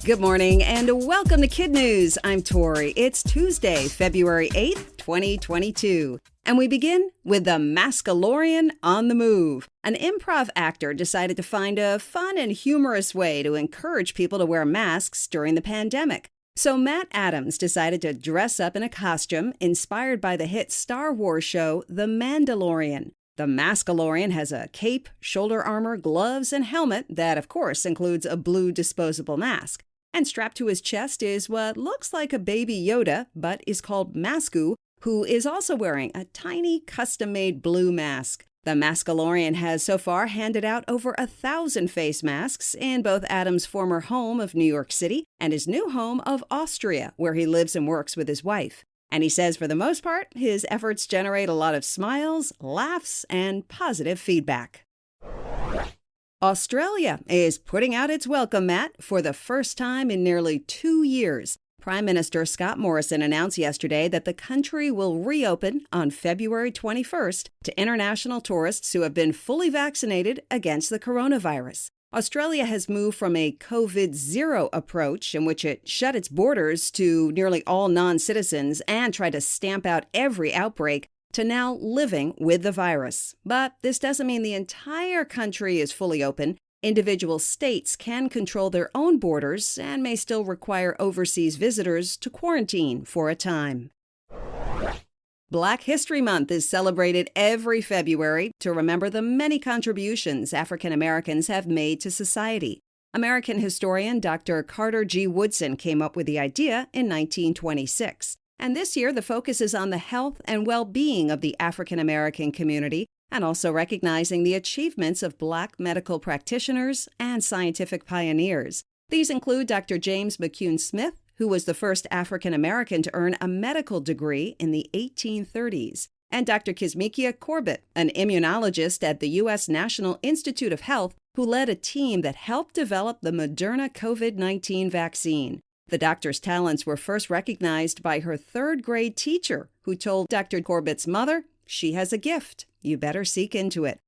Good morning and welcome to KidNuz. I'm Tori. It's Tuesday, February 8th, 2022. And we begin with the Maskalorian on the move. An improv actor decided to find a fun and humorous way to encourage people to wear masks during the pandemic. So Matt Adams decided to dress up in a costume inspired by the hit Star Wars show The Mandalorian. The Maskalorian has a cape, shoulder armor, gloves, and helmet that, of course, includes a blue disposable mask. And strapped to his chest is what looks like a baby Yoda, but is called Masku, who is also wearing a tiny custom-made blue mask. The Maskalorian has so far handed out over 1,000 face masks in both Adams' former home of New York City and his new home of Austria, where he lives and works with his wife. And he says for the most part, his efforts generate a lot of smiles, laughs, and positive feedback. Australia is putting out its welcome mat for the first time in nearly 2 years. Prime Minister Scott Morrison announced yesterday that the country will reopen on February 21st to international tourists who have been fully vaccinated against the coronavirus. Australia has moved from a COVID-0 approach in which it shut its borders to nearly all non-citizens and tried to stamp out every outbreak to now living with the virus. But this doesn't mean the entire country is fully open. Individual states can control their own borders and may still require overseas visitors to quarantine for a time. Black History Month is celebrated every February to remember the many contributions African Americans have made to society. American historian Dr. Carter G. Woodson came up with the idea in 1926. And this year, the focus is on the health and well-being of the African American community and also recognizing the achievements of Black medical practitioners and scientific pioneers. These include Dr. James McCune Smith, who was the first African American to earn a medical degree in the 1830s, and Dr. Kizzmekia Corbett, an immunologist at the U.S. National Institute of Health, who led a team that helped develop the Moderna COVID-19 vaccine. The doctor's talents were first recognized by her third-grade teacher, who told Dr. Corbett's mother, "She has a gift. You better seek into it."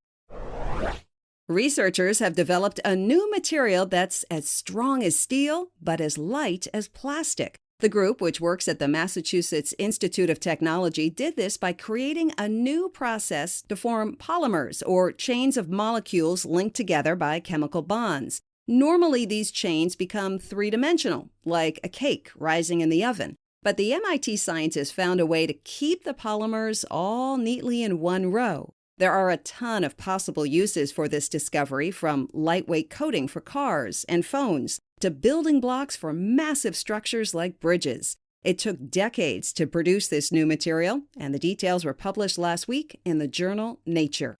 Researchers have developed a new material that's as strong as steel, but as light as plastic. The group, which works at the Massachusetts Institute of Technology, did this by creating a new process to form polymers, or chains of molecules linked together by chemical bonds. Normally, these chains become three-dimensional, like a cake rising in the oven. But the MIT scientists found a way to keep the polymers all neatly in one row. There are a ton of possible uses for this discovery, from lightweight coating for cars and phones to building blocks for massive structures like bridges. It took decades to produce this new material, and the details were published last week in the journal Nature.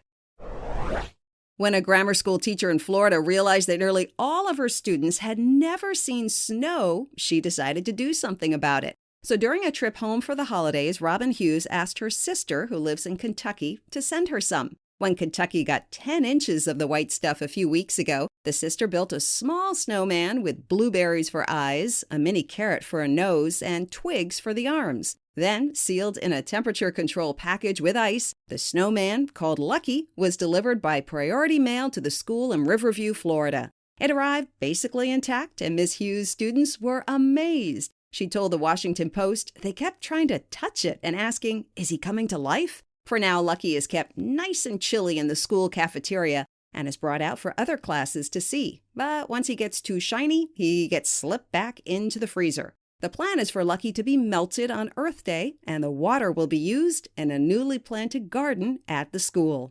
When a grammar school teacher in Florida realized that nearly all of her students had never seen snow, she decided to do something about it. So during a trip home for the holidays, Robin Hughes asked her sister, who lives in Kentucky, to send her some. When Kentucky got 10 inches of the white stuff a few weeks ago, the sister built a small snowman with blueberries for eyes, a mini carrot for a nose, and twigs for the arms. Then, sealed in a temperature-controlled package with ice, the snowman, called Lucky, was delivered by priority mail to the school in Riverview, Florida. It arrived basically intact, and Miss Hughes' students were amazed. She told the Washington Post they kept trying to touch it and asking, "Is he coming to life?" For now, Lucky is kept nice and chilly in the school cafeteria and is brought out for other classes to see. But once he gets too shiny, he gets slipped back into the freezer. The plan is for Lucky to be melted on Earth Day, and the water will be used in a newly planted garden at the school.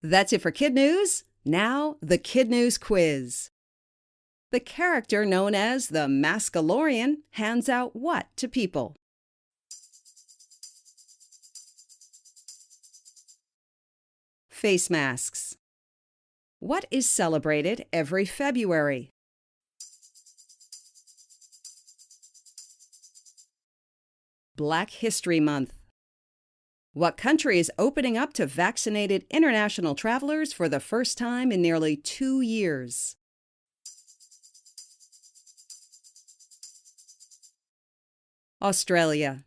That's it for KidNuz. Now, the KidNuz quiz. The character known as the Maskalorian hands out what to people? Face masks. What is celebrated every February? Black History Month. What country is opening up to vaccinated international travelers for the first time in nearly 2 years? Australia.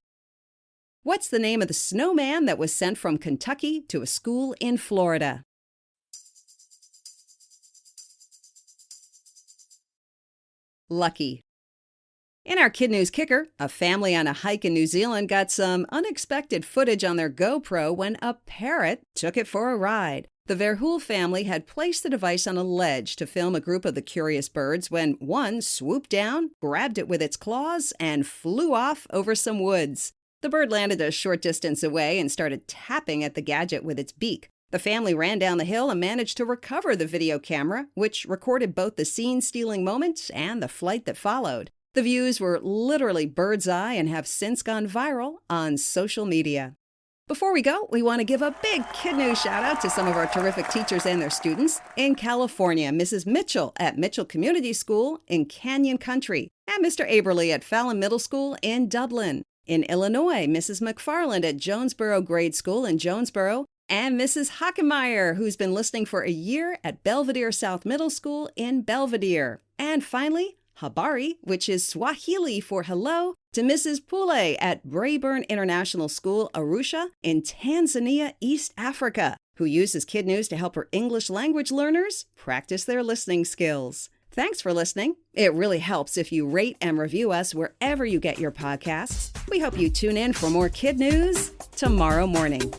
What's the name of the snowman that was sent from Kentucky to a school in Florida? lucky. In our KidNuz Kicker, a family on a hike in New Zealand got some unexpected footage on their GoPro when a parrot took it for a ride. The Verhoel family had placed the device on a ledge to film a group of the curious birds when one swooped down, grabbed it with its claws, and flew off over some woods. The bird landed a short distance away and started tapping at the gadget with its beak. The family ran down the hill and managed to recover the video camera, which recorded both the scene-stealing moment and the flight that followed. The views were literally bird's eye and have since gone viral on social media. Before we go, we want to give a big KidNuz shout out to some of our terrific teachers and their students. In California, Mrs. Mitchell at Mitchell Community School in Canyon Country, and Mr. Aberley at Fallon Middle School in Dublin. In Illinois, Mrs. McFarland at Jonesboro Grade School in Jonesboro, and Mrs. Hockenmeyer, who's been listening for a year at Belvedere South Middle School in Belvedere. And finally, Habari, which is Swahili for hello, to Mrs. Pule at Braeburn International School, Arusha, in Tanzania, East Africa, who uses KidNuz to help her English language learners practice their listening skills. Thanks for listening. It really helps if you rate and review us wherever you get your podcasts. We hope you tune in for more KidNuz tomorrow morning.